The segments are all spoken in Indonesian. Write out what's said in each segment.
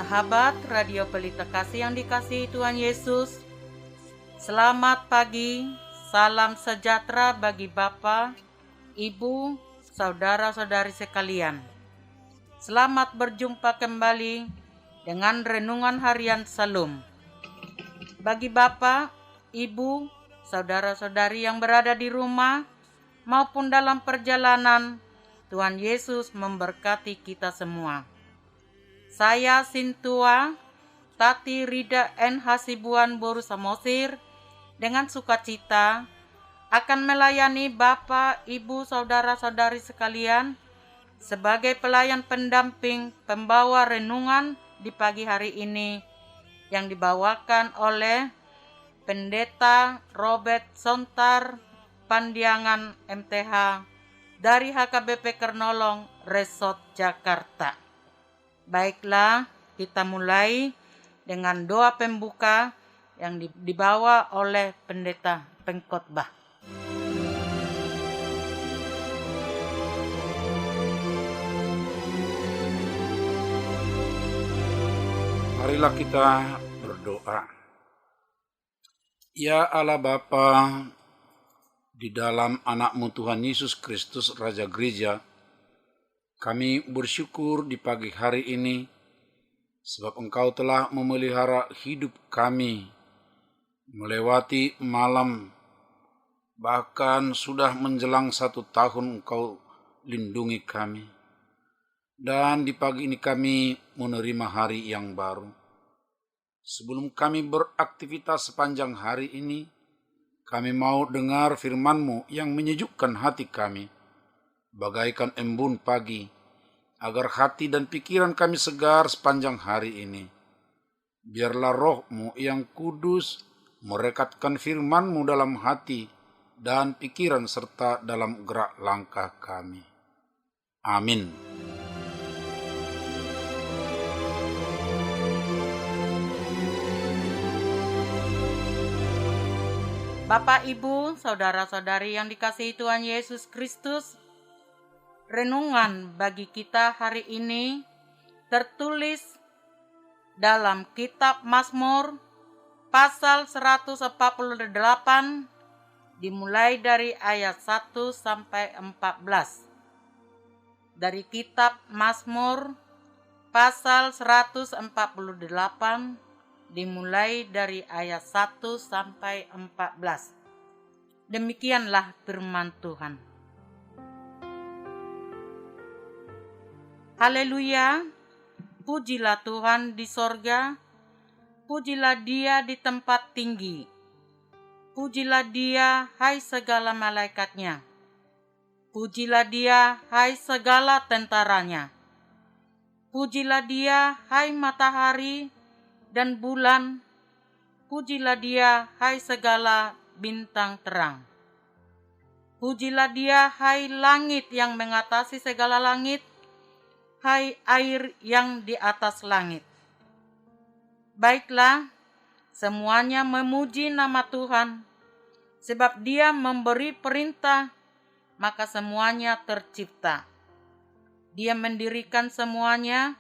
Sahabat Radio Pelita Kasih yang dikasihi Tuhan Yesus, selamat pagi, salam sejahtera bagi Bapak, Ibu, saudara-saudari sekalian. Selamat berjumpa kembali dengan Renungan Harian Salum. Bagi Bapak, Ibu, saudara-saudari yang berada di rumah maupun dalam perjalanan, Tuhan Yesus memberkati kita semua. Saya Sintua Tati Rida N. Hasibuan Boru Samosir dengan sukacita akan melayani Bapak, Ibu, saudara-saudari sekalian sebagai pelayan pendamping pembawa renungan di pagi hari ini yang dibawakan oleh Pendeta Robert Sontar Pandiangan MTH dari HKBP Kernolong Resort Jakarta. Baiklah, kita mulai dengan doa pembuka yang dibawa oleh pendeta pengkhotbah. Marilah kita berdoa. Ya Allah Bapa, di dalam anak-Mu Tuhan Yesus Kristus Raja Gereja, kami bersyukur di pagi hari ini sebab Engkau telah memelihara hidup kami melewati malam, bahkan sudah menjelang 1 tahun Engkau lindungi kami. Dan di pagi ini kami menerima hari yang baru. Sebelum kami beraktivitas sepanjang hari ini, kami mau dengar firman-Mu yang menyejukkan hati kami, bagaikan embun pagi, agar hati dan pikiran kami segar sepanjang hari ini. Biarlah Roh-Mu yang kudus merekatkan firman-Mu dalam hati dan pikiran serta dalam gerak langkah kami. Amin. Bapak, Ibu, saudara-saudari yang dikasihi Tuhan Yesus Kristus, renungan bagi kita hari ini tertulis dalam kitab Mazmur pasal 148 dimulai dari ayat 1 sampai 14. Dari kitab Mazmur pasal 148 dimulai dari ayat 1 sampai 14. Demikianlah firman Tuhan. Haleluya, pujilah Tuhan di sorga, pujilah Dia di tempat tinggi, pujilah Dia, hai segala malaikatnya, pujilah Dia, hai segala tentaranya, pujilah Dia, hai matahari dan bulan, pujilah Dia, hai segala bintang terang. Pujilah Dia, hai langit yang mengatasi segala langit, hai air yang di atas langit. Baiklah, semuanya memuji nama Tuhan, sebab Dia memberi perintah, maka semuanya tercipta. Dia mendirikan semuanya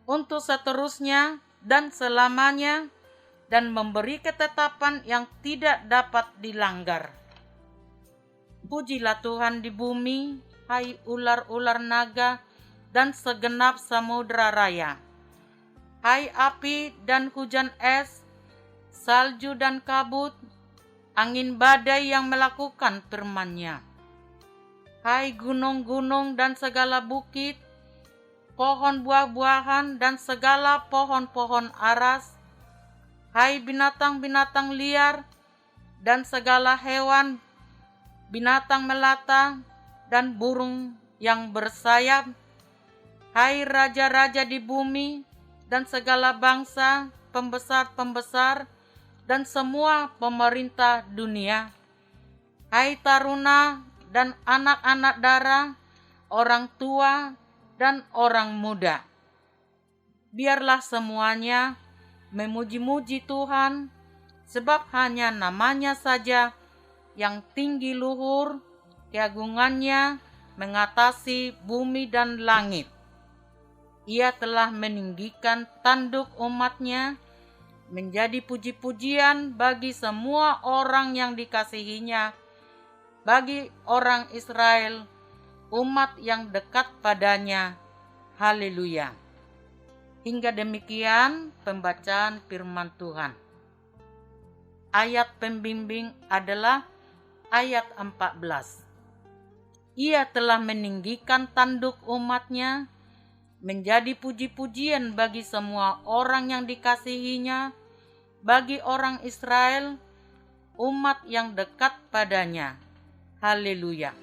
untuk seterusnya dan selamanya, dan memberi ketetapan yang tidak dapat dilanggar. Pujilah Tuhan di bumi, hai ular-ular naga dan segenap samudra raya, hai api dan hujan es, salju dan kabut, angin badai yang melakukan firman-Nya, hai gunung-gunung dan segala bukit, pohon buah-buahan dan segala pohon-pohon aras, hai binatang-binatang liar dan segala hewan, binatang melata dan burung yang bersayap, hai raja-raja di bumi dan segala bangsa, pembesar-pembesar dan semua pemerintah dunia, hai taruna dan anak-anak dara, orang tua dan orang muda. Biarlah semuanya memuji-muji Tuhan, sebab hanya nama-Nya saja yang tinggi luhur, keagungannya mengatasi bumi dan langit. Ia telah meninggikan tanduk umat-Nya menjadi puji-pujian bagi semua orang yang dikasihinya, bagi orang Israel, umat yang dekat padanya. Haleluya. Hingga demikian pembacaan firman Tuhan. Ayat pembimbing adalah ayat 14. Ia telah meninggikan tanduk umat-Nya menjadi puji-pujian bagi semua orang yang dikasihinya, bagi orang Israel, umat yang dekat padanya. Haleluya.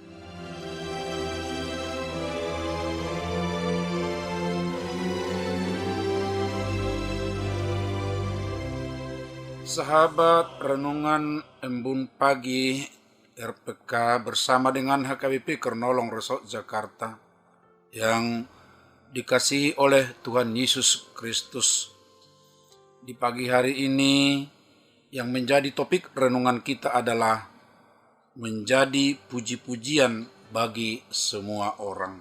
Sahabat Renungan Embun Pagi RPK bersama dengan HKBP Kernolong Resort Jakarta yang dikasihi oleh Tuhan Yesus Kristus. Di pagi hari ini yang menjadi topik renungan kita adalah menjadi puji-pujian bagi semua orang.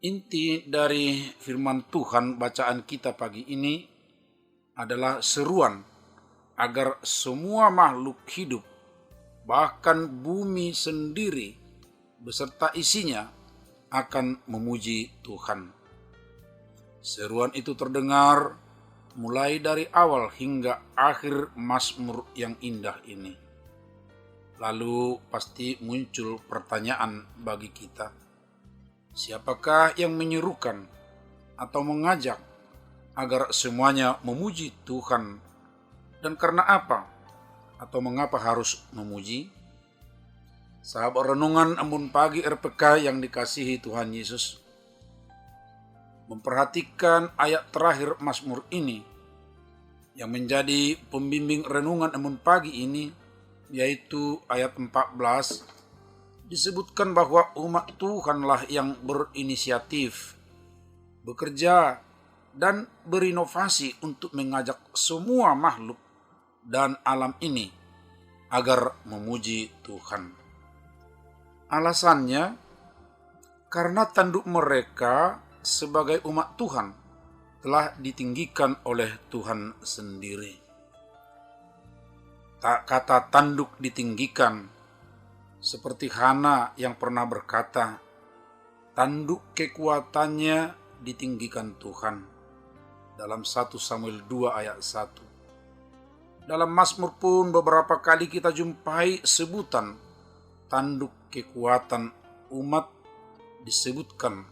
Inti dari firman Tuhan bacaan kita pagi ini adalah seruan agar semua makhluk hidup, bahkan bumi sendiri beserta isinya, akan memuji Tuhan. Seruan itu terdengar mulai dari awal hingga akhir Mazmur yang indah ini. Lalu pasti muncul pertanyaan bagi kita. Siapakah yang menyerukan atau mengajak agar semuanya memuji Tuhan, dan karena apa atau mengapa harus memuji? Sahabat Renungan Embun Pagi RPK yang dikasihi Tuhan Yesus, memperhatikan ayat terakhir Mazmur ini yang menjadi pembimbing renungan Embun Pagi ini, yaitu ayat 14, disebutkan bahwa umat Tuhanlah yang berinisiatif, bekerja dan berinovasi untuk mengajak semua makhluk dan alam ini agar memuji Tuhan. Alasannya, karena tanduk mereka sebagai umat Tuhan telah ditinggikan oleh Tuhan sendiri. Kata tanduk ditinggikan, seperti Hana yang pernah berkata, tanduk kekuatannya ditinggikan Tuhan, dalam 1 Samuel 2 ayat 1. Dalam Mazmur pun beberapa kali kita jumpai sebutan tanduk kekuatan umat disebutkan.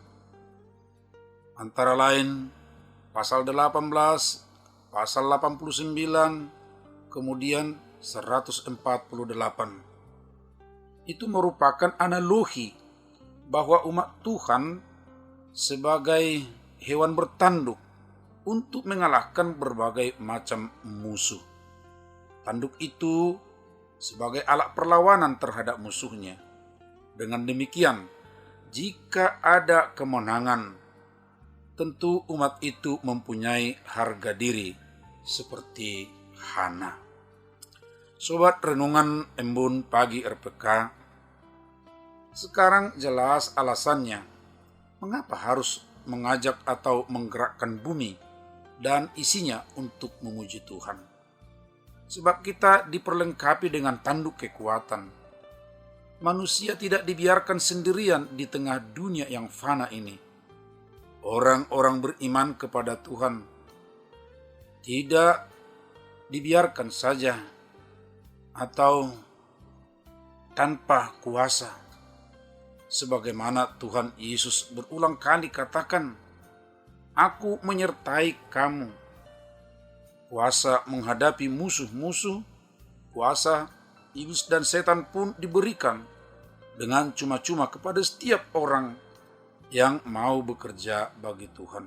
Antara lain pasal 18, pasal 89, kemudian 148. Itu merupakan analogi bahwa umat Tuhan sebagai hewan bertanduk untuk mengalahkan berbagai macam musuh. Tanduk itu sebagai alat perlawanan terhadap musuhnya. Dengan demikian, jika ada kemenangan, tentu umat itu mempunyai harga diri seperti Hana. Sobat Renungan Embun Pagi RPK, sekarang jelas alasannya mengapa harus mengajak atau menggerakkan bumi dan isinya untuk memuji Tuhan. Sebab kita diperlengkapi dengan tanduk kekuatan. Manusia tidak dibiarkan sendirian di tengah dunia yang fana ini. Orang-orang beriman kepada Tuhan tidak dibiarkan saja atau tanpa kuasa. Sebagaimana Tuhan Yesus berulang kali katakan, "Aku menyertai kamu." Kuasa menghadapi musuh-musuh, kuasa iblis dan setan pun diberikan dengan cuma-cuma kepada setiap orang yang mau bekerja bagi Tuhan.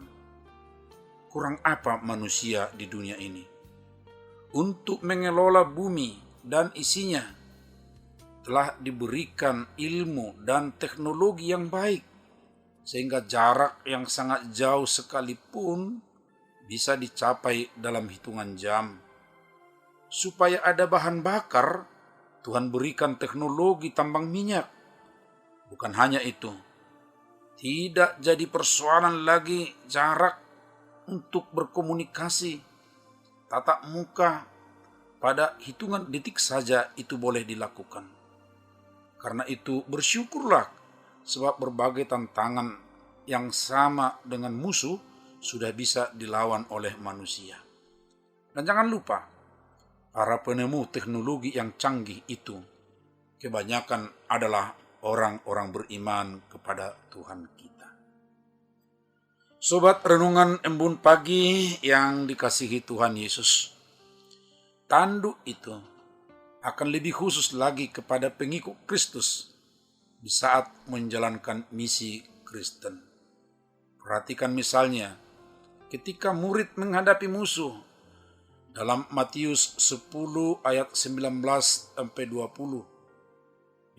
Kurang apa manusia di dunia ini? Untuk mengelola bumi dan isinya telah diberikan ilmu dan teknologi yang baik, sehingga jarak yang sangat jauh sekalipun bisa dicapai dalam hitungan jam. Supaya ada bahan bakar, Tuhan berikan teknologi tambang minyak. Bukan hanya itu, Tidak jadi persoalan lagi jarak untuk berkomunikasi, tatap muka, pada hitungan detik saja itu boleh dilakukan. Karena itu bersyukurlah sebab berbagai tantangan yang sama dengan musuh sudah bisa dilawan oleh manusia. Dan jangan lupa, para penemu teknologi yang canggih itu kebanyakan adalah orang-orang beriman kepada Tuhan kita. Sobat renungan embun pagi yang dikasihi Tuhan Yesus, tanduk itu akan lebih khusus lagi kepada pengikut Kristus di saat menjalankan misi Kristen. Perhatikan misalnya ketika murid menghadapi musuh dalam Matius 10 ayat 19-20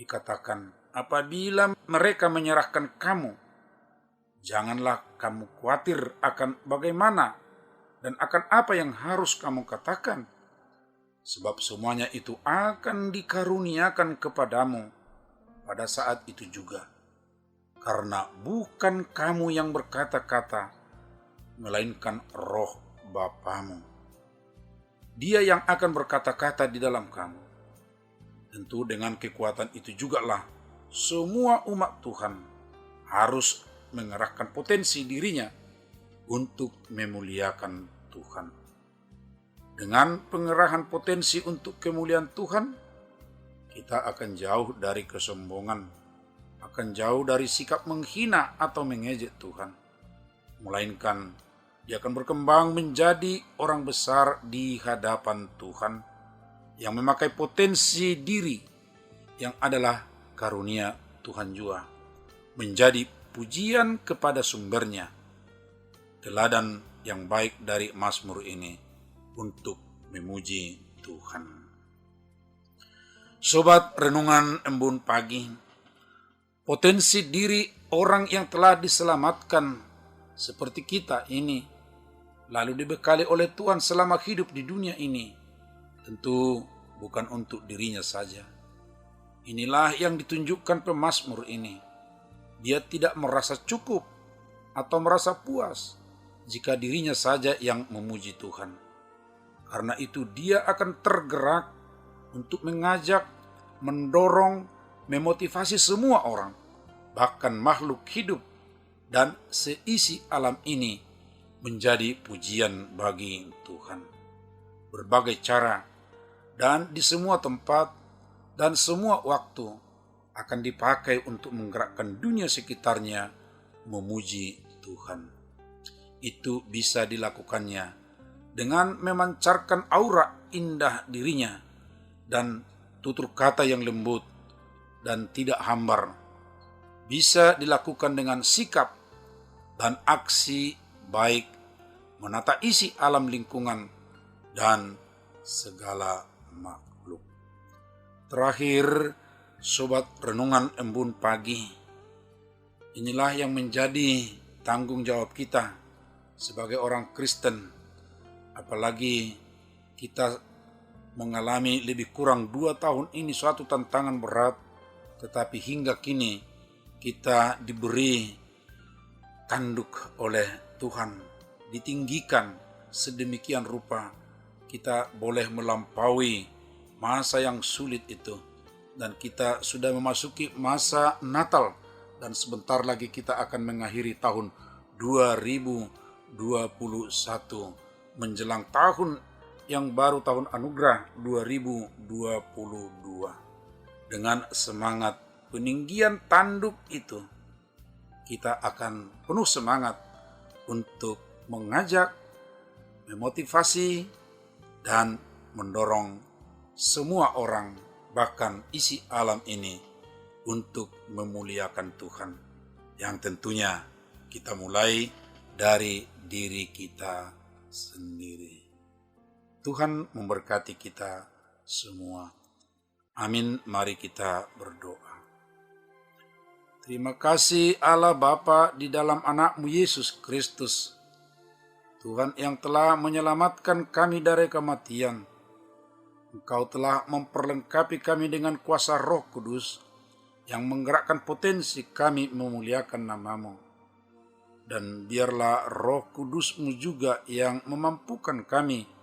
dikatakan, apabila mereka menyerahkan kamu, janganlah kamu khawatir akan bagaimana dan akan apa yang harus kamu katakan. Sebab semuanya itu akan dikaruniakan kepadamu pada saat itu juga. Karena bukan kamu yang berkata-kata, melainkan Roh Bapamu. Dia yang akan berkata-kata di dalam kamu. Tentu dengan kekuatan itu jugalah semua umat Tuhan harus mengerahkan potensi dirinya untuk memuliakan Tuhan. Dengan pengerahan potensi untuk kemuliaan Tuhan, kita akan jauh dari kesombongan, akan jauh dari sikap menghina atau mengejek Tuhan. Melainkan dia akan berkembang menjadi orang besar di hadapan Tuhan yang memakai potensi diri yang adalah karunia Tuhan juga, menjadi pujian kepada sumbernya. Teladan yang baik dari Mazmur ini untuk memuji Tuhan. Sobat renungan embun pagi, potensi diri orang yang telah diselamatkan seperti kita ini, lalu dibekali oleh Tuhan selama hidup di dunia ini, tentu bukan untuk dirinya saja. Inilah yang ditunjukkan pemazmur ini. Dia tidak merasa cukup atau merasa puas jika dirinya saja yang memuji Tuhan. Karena itu dia akan tergerak untuk mengajak, mendorong, memotivasi semua orang, bahkan makhluk hidup dan seisi alam ini menjadi pujian bagi Tuhan. Berbagai cara dan di semua tempat dan semua waktu akan dipakai untuk menggerakkan dunia sekitarnya memuji Tuhan. Itu bisa dilakukannya dengan memancarkan aura indah dirinya dan tutur kata yang lembut dan tidak hambar. Bisa dilakukan dengan sikap dan aksi baik menata isi alam lingkungan dan segala makhluk. Terakhir, sobat renungan embun pagi, inilah yang menjadi tanggung jawab kita sebagai orang Kristen. Apalagi kita mengalami lebih kurang 2 tahun ini suatu tantangan berat, tetapi hingga kini kita diberi tanduk oleh Tuhan, ditinggikan sedemikian rupa kita boleh melampaui masa yang sulit itu, dan kita sudah memasuki masa Natal dan sebentar lagi kita akan mengakhiri tahun 2021 menjelang tahun yang baru, tahun anugerah 2022. Dengan semangat peninggian tanduk itu, kita akan penuh semangat untuk mengajak, memotivasi, dan mendorong semua orang, bahkan isi alam ini, untuk memuliakan Tuhan. Yang tentunya kita mulai dari diri kita sendiri. Tuhan memberkati kita semua. Amin. Mari kita berdoa. Terima kasih Allah Bapa di dalam anak-Mu Yesus Kristus. Tuhan yang telah menyelamatkan kami dari kematian. Engkau telah memperlengkapi kami dengan kuasa Roh Kudus yang menggerakkan potensi kami memuliakan nama-Mu. Dan biarlah Roh Kudus-Mu juga yang memampukan kami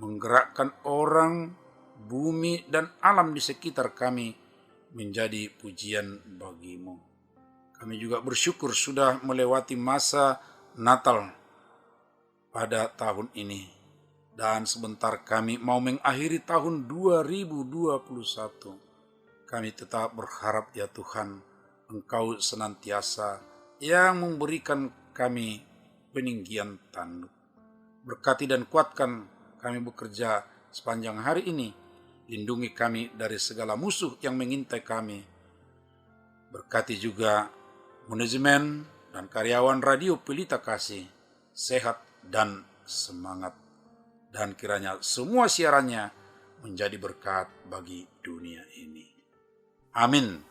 menggerakkan orang, bumi, dan alam di sekitar kami menjadi pujian bagi-Mu. Kami juga bersyukur sudah melewati masa Natal pada tahun ini. Dan sebentar kami mau mengakhiri tahun 2021. Kami tetap berharap ya Tuhan, Engkau senantiasa yang memberikan kami peninggian tanduk. Berkati dan kuatkan kami bekerja sepanjang hari ini. Lindungi kami dari segala musuh yang mengintai kami. Berkati juga manajemen dan karyawan Radio Pelita Kasih, sehat dan semangat. Dan kiranya semua siarannya menjadi berkat bagi dunia ini. Amin.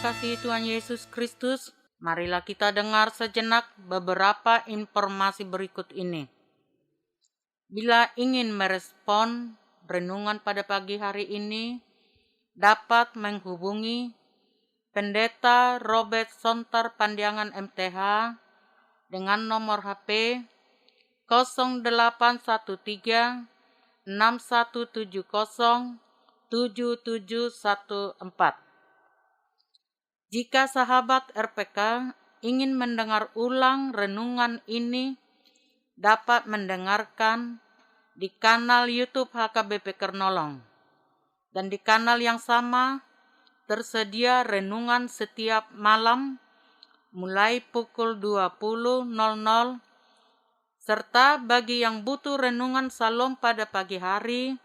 dikasihi Tuhan Yesus Kristus, marilah kita dengar sejenak beberapa informasi berikut ini. Bila ingin merespon renungan pada pagi hari ini, dapat menghubungi Pendeta Robert Sontar Pandiangan MTH dengan nomor HP 0813 6170 7714. Jika sahabat RPK ingin mendengar ulang renungan ini, dapat mendengarkan di kanal YouTube HKBP Kernolong. Dan di kanal yang sama tersedia renungan setiap malam mulai pukul 20.00, serta bagi yang butuh renungan Salom pada pagi hari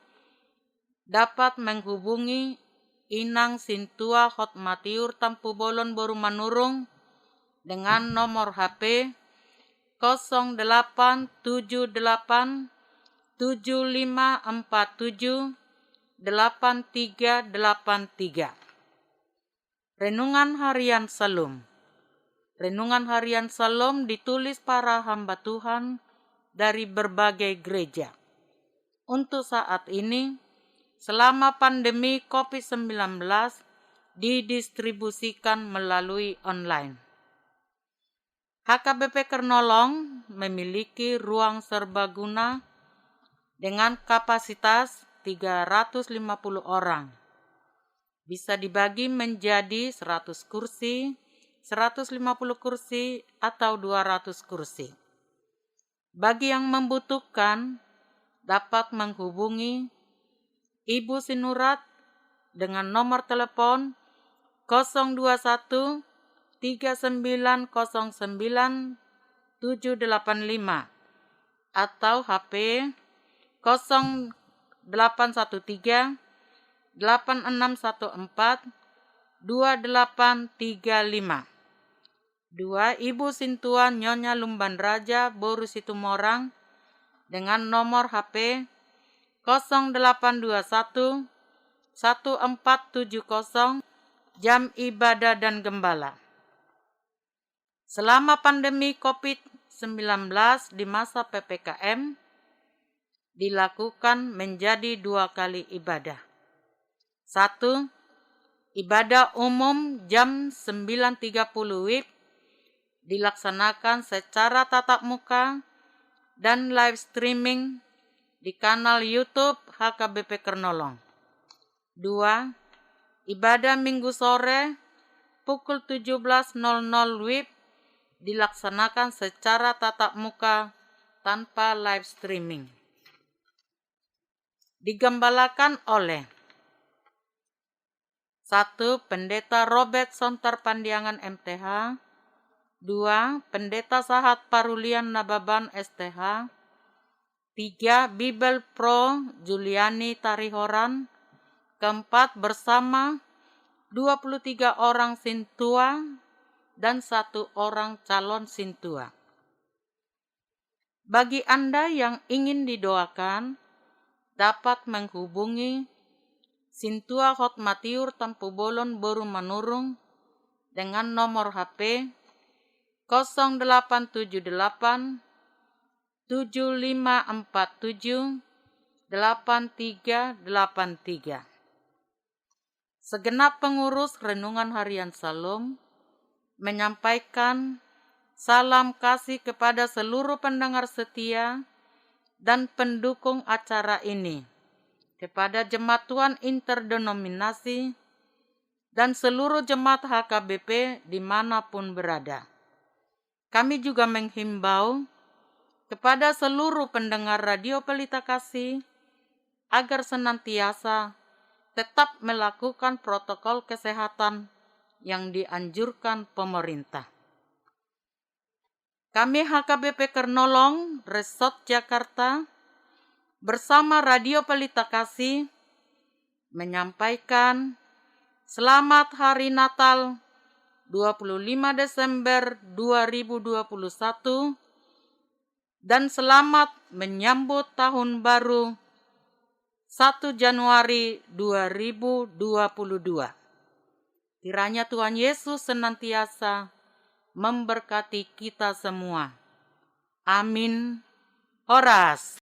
dapat menghubungi Inang Sintua Hotmatiur Tampu Bolon Boru Manurung dengan nomor HP 0878 7547 8383. Renungan Harian Salom. Renungan Harian Salom ditulis para hamba Tuhan dari berbagai gereja. Untuk saat ini, selama pandemi COVID-19 didistribusikan melalui online. HKBP Kernolong memiliki ruang serbaguna dengan kapasitas 350 orang. Bisa dibagi menjadi 100 kursi, 150 kursi, atau 200 kursi. Bagi yang membutuhkan, dapat menghubungi Ibu Sinurat dengan nomor telepon 021 3909 785 atau HP 0813 8614 2835. 2. Ibu Sintua Nyonya Lumban Raja Boru Situmorang dengan nomor HP 0821 1470 jam ibadah dan gembala. Selama pandemi COVID-19 di masa PPKM dilakukan menjadi 2 kali ibadah. 1. Ibadah umum jam 9.30 WIB dilaksanakan secara tatap muka dan live streaming di kanal YouTube HKBP Kernolong. 2. Ibadah Minggu sore pukul 17.00 WIB dilaksanakan secara tatap muka tanpa live streaming. Digembalakan oleh 1. Pendeta Robert Sontar Pandiangan MTH. 2. Pendeta Sahat Parulian Nababan STH. 3. Bible Pro Juliani Tarihoran. 4. Bersama 23 orang Sintua dan 1 orang calon Sintua. Bagi Anda yang ingin didoakan, dapat menghubungi Sintua Hotmatiur Tampu Bolon Boru Manurung dengan nomor HP 0878 7547 8383. Segenap pengurus Renungan Harian Salom menyampaikan salam kasih kepada seluruh pendengar setia dan pendukung acara ini, kepada Jemaat Tuhan Interdenominasi dan seluruh jemaat HKBP dimanapun berada. Kami juga menghimbau kepada seluruh pendengar Radio Pelita Kasih agar senantiasa tetap melakukan protokol kesehatan yang dianjurkan pemerintah. Kami HKBP Kernolong, Resort Jakarta, bersama Radio Pelita Kasih menyampaikan selamat Hari Natal 25 Desember 2021 dan selamat menyambut Tahun Baru 1 Januari 2022. Kiranya Tuhan Yesus senantiasa memberkati kita semua. Amin. Horas.